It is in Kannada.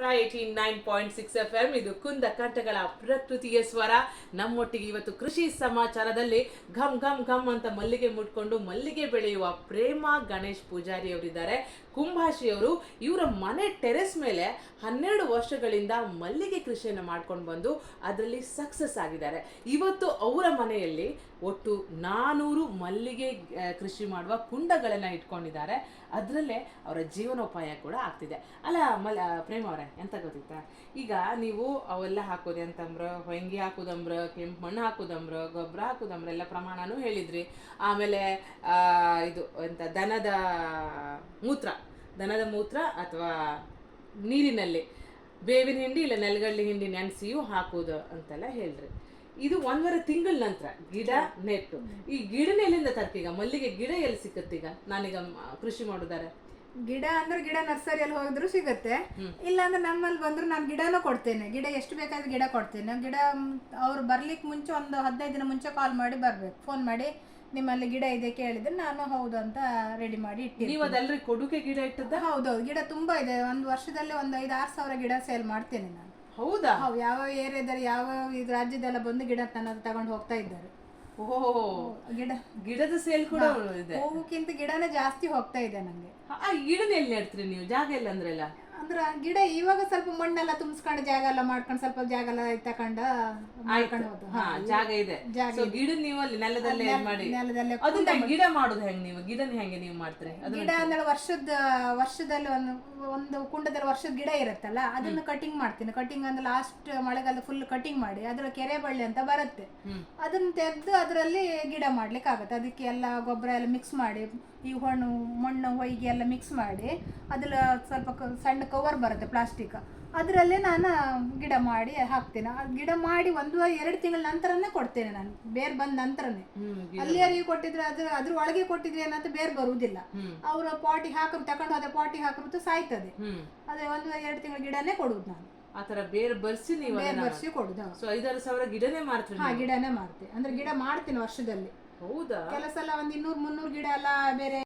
89.6 FM. ಇದು ಕುಂದ ಕಂಠಗಳ ಪ್ರಕೃತಿಯ ಸ್ವರ. ನಮ್ಮೊಟ್ಟಿಗೆ ಇವತ್ತು ಕೃಷಿ ಸಮಾಚಾರದಲ್ಲಿ ಘಮ್ ಘಮ್ ಘಮ್ ಅಂತ ಮಲ್ಲಿಗೆ ಮುಟ್ಕೊಂಡು ಮಲ್ಲಿಗೆ ಬೆಳೆಯುವ ಪ್ರೇಮ ಗಣೇಶ್ ಪೂಜಾರಿ ಅವರಿದ್ದಾರೆ. ಕುಂಭಾಶಿಯವರು. ಇವರ ಮನೆ ಟೆರೆಸ್ ಮೇಲೆ 12 ವರ್ಷಗಳಿಂದ ಮಲ್ಲಿಗೆ ಕೃಷಿಯನ್ನು ಮಾಡ್ಕೊಂಡು ಬಂದು ಅದರಲ್ಲಿ ಸಕ್ಸಸ್ ಆಗಿದ್ದಾರೆ. ಇವತ್ತು ಅವರ ಮನೆಯಲ್ಲಿ ಒಟ್ಟು 400 ಮಲ್ಲಿಗೆ ಕೃಷಿ ಮಾಡುವ ಕುಂಡಗಳನ್ನು ಇಟ್ಕೊಂಡಿದ್ದಾರೆ. ಅದರಲ್ಲೇ ಅವರ ಜೀವನೋಪಾಯ ಕೂಡ ಆಗ್ತಿದೆ. ಅಲ್ಲ ಪ್ರೇಮ ಅವರೇ, ಎಂತ ಗೊತ್ತಿತ್ತಾ, ಈಗ ನೀವು ಅವೆಲ್ಲ ಹಾಕೋದು ಎಂತಂಬ್ರ, ಹೊಂಗಿ ಹಾಕೋದಂಬ್ರ, ಕೆಂಪು ಮಣ್ಣು ಹಾಕೋದಂಬ್ರ, ಗೊಬ್ಬರ ಹಾಕೋದಂಬ್ರ ಎಲ್ಲ ಪ್ರಮಾಣನೂ ಹೇಳಿದ್ರಿ. ಆಮೇಲೆ ಇದು ಎಂತ ದನದ ಮೂತ್ರ ಅಥವಾ ನೀರಿನಲ್ಲಿ ಬೇವಿನ ಹಿಂಡಿ ಇಲ್ಲ ನೆಲಗಡಲೆ ಹಿಂಡಿ ನೆನೆಸಿಯೂ ಹಾಕೋದು ಅಂತೆಲ್ಲ ಹೇಳ್ರಿ. ಇದು 1.5 ತಿಂಗಳ ನಂತರ ಗಿಡ ನೆಟ್ಟು ಈ ಗಿಡನ ಎಲ್ಲಿಂದ ತರ್ತೀಗ? ಮಲ್ಲಿಗೆ ಗಿಡ ಎಲ್ಲಿ ಸಿಕ್ಕತ್ತೀಗ? ನಾನೀಗ ಕೃಷಿ ಮಾಡೋದಾರೆ ಗಿಡ ಅಂದ್ರೆ ಗಿಡ ನರ್ಸರಿಯಲ್ಲಿ ಹೋಗಿದ್ರು ಸಿಗುತ್ತೆ, ಇಲ್ಲಾಂದ್ರೆ ನಮ್ಮಲ್ಲಿ ಬಂದ್ರು ನಾನು ಗಿಡನೂ ಕೊಡ್ತೇನೆ. ಗಿಡ ಎಷ್ಟು ಬೇಕಾದ್ರೆ ಗಿಡ ಕೊಡ್ತೇನೆ. ಗಿಡ ಅವ್ರು ಬರ್ಲಿಕ್ಕೆ ಮುಂಚೆ ಒಂದು 15 ದಿನ ಮುಂಚೆ ಕಾಲ್ ಮಾಡಿ ಬರ್ಬೇಕು, ಫೋನ್ ಮಾಡಿ ನಿಮ್ಮಲ್ಲಿ ಗಿಡ ಇದೆ ಕೇಳಿದ್ರೆ ನಾನು ಹೌದು ಅಂತ ರೆಡಿ ಮಾಡಿ ಇಟ್ಟಿದ್ದೀನಿ. ನೀವು ಅದೆಲ್ಲರಿ ಕೊಡುಗೆ ಗಿಡ ಇಟ್ಟದ್ದ? ಹೌದೌದು, ಗಿಡ ತುಂಬಾ ಇದೆ. ಒಂದು ವರ್ಷದಲ್ಲಿ ಒಂದು 5-6 ಸಾವಿರ ಗಿಡ ಸೇಲ್ ಮಾಡ್ತೇನೆ ನಾನು. ಹೌದಾ? ಹೌದು, ಯಾವ ಏರಿಯಾದಲ್ಲಿ ಯಾವ ರಾಜ್ಯದೆಲ್ಲ ಬಂದು ಗಿಡ ತಗೊಂಡು ಹೋಗ್ತಾ ಇದ್ದಾರೆ. ಗಿಡದ ಸೇಲ್ ಕೂಡ ಇದೆ. ಹೂವುಕ್ಕಿಂತ ಗಿಡನೇ ಜಾಸ್ತಿ ಹೋಗ್ತಾ ಇದೆ ನಂಗೆ. ಗಿಡನ ಎಲ್ಲಿ ನೆಡ್ತೀರಿ ನೀವು? ಜಾಗ ಇಲ್ಲ ಅಂದ್ರಲ್ಲ? ಅಂದ್ರೆ ಗಿಡ ಇವಾಗ ಸ್ವಲ್ಪ ಮಣ್ಣೆಲ್ಲ ತುಂಬಿಸ್ಕೊಂಡು ಜಾಗ ಎಲ್ಲ ಮಾಡ್ಕೊಂಡು ಸ್ವಲ್ಪ ಜಾಗ ಎಲ್ಲ ತಕೊಂಡ ಜಾಗ ಇದೆ. ಗಿಡ ನೀವು ಅಲ್ಲಿ ನೆಲದಲ್ಲೇ ಮಾಡಿ ಅದನ್ನ ಗಿಡ ಮಾಡೋದು ಹೆಂಗ್? ನೀವು ಗಿಡನ ಹೆಂಗೆ ನೀವು ಮಾಡ್ತೀರಿ? ಗಿಡ ಅಂದ್ರೆ ವರ್ಷದಲ್ಲಿ ಒಂದು ಕುಂಡದಲ್ಲಿ ವರ್ಷದ ಗಿಡ ಇರುತ್ತಲ್ಲ, ಅದನ್ನ ಕಟಿಂಗ್ ಮಾಡ್ತೀನಿ. ಕಟಿಂಗ್ ಅಂದ್ರೆ ಲಾಸ್ಟ್ ಮಳೆಗಾಲದ ಫುಲ್ ಕಟಿಂಗ್ ಮಾಡಿ ಅದ್ರ ಕೆರೆ ಬಳ್ಳಿ ಅಂತ ಬರುತ್ತೆ, ಅದನ್ನ ತೆಗೆದು ಅದರಲ್ಲಿ ಗಿಡ ಮಾಡ್ಲಿಕ್ಕೆ ಆಗುತ್ತೆ. ಅದಕ್ಕೆ ಎಲ್ಲ ಗೊಬ್ಬರ ಎಲ್ಲ ಮಿಕ್ಸ್ ಮಾಡಿ, ಈ ಮಣ್ಣು ಹೊಯ್ಗೆ ಎಲ್ಲ ಮಿಕ್ಸ್ ಮಾಡಿ ಅದ್ರಲ್ಲಿ ಸ್ವಲ್ಪ ಸಣ್ಣ ಕವರ್ ಬರುತ್ತೆ ಪ್ಲಾಸ್ಟಿಕ್, ಅದರಲ್ಲೇ ನಾನು ಗಿಡ ಮಾಡಿ ಹಾಕ್ತೇನೆ. ಗಿಡ ಮಾಡಿ 1-2 ತಿಂಗಳ ನಂತರನೇ ಕೊಡ್ತೇನೆ ನಾನು, ಬೇರ್ ಬಂದ ನಂತರನೇ. ಅಲ್ಲಿಯರಿಗೆ ಕೊಟ್ಟಿದ್ರೆ ಅದ್ರ ಒಳಗೆ ಕೊಟ್ಟಿದ್ರೆ ಏನಂತ ಬೇರ್ ಬರುವುದಿಲ್ಲ. ಅವ್ರ ಪಾಟಿ ಹಾಕರು ತಕೊಂಡು ಹೋದ ಪಾಟಿ ಹಾಕರು ಸಾಯ್ತದೆ. ಅದೇ 1-2 ತಿಂಗಳ ಗಿಡನೇ ಕೊಡುದು ನಾನು. ಆತರ ಬೇರೆ ಬರ್ಸಿ ನೀವು ಬರ್ಸಿ ಕೊಡುದು. 5-6 ಸಾವಿರ ಗಿಡನೇ ಮಾಡ್ತೀನಿ? ಹಾ, ಗಿಡನೇ ಮಾಡ್ತೀನಿ. ಅಂದ್ರೆ ಗಿಡ ಮಾಡ್ತೀನಿ ವರ್ಷದಲ್ಲಿ. ಹೌದಾ? ಕೆಲಸ ಎಲ್ಲ 100-300 ಗಿಡ ಎಲ್ಲ ಬೇರೆ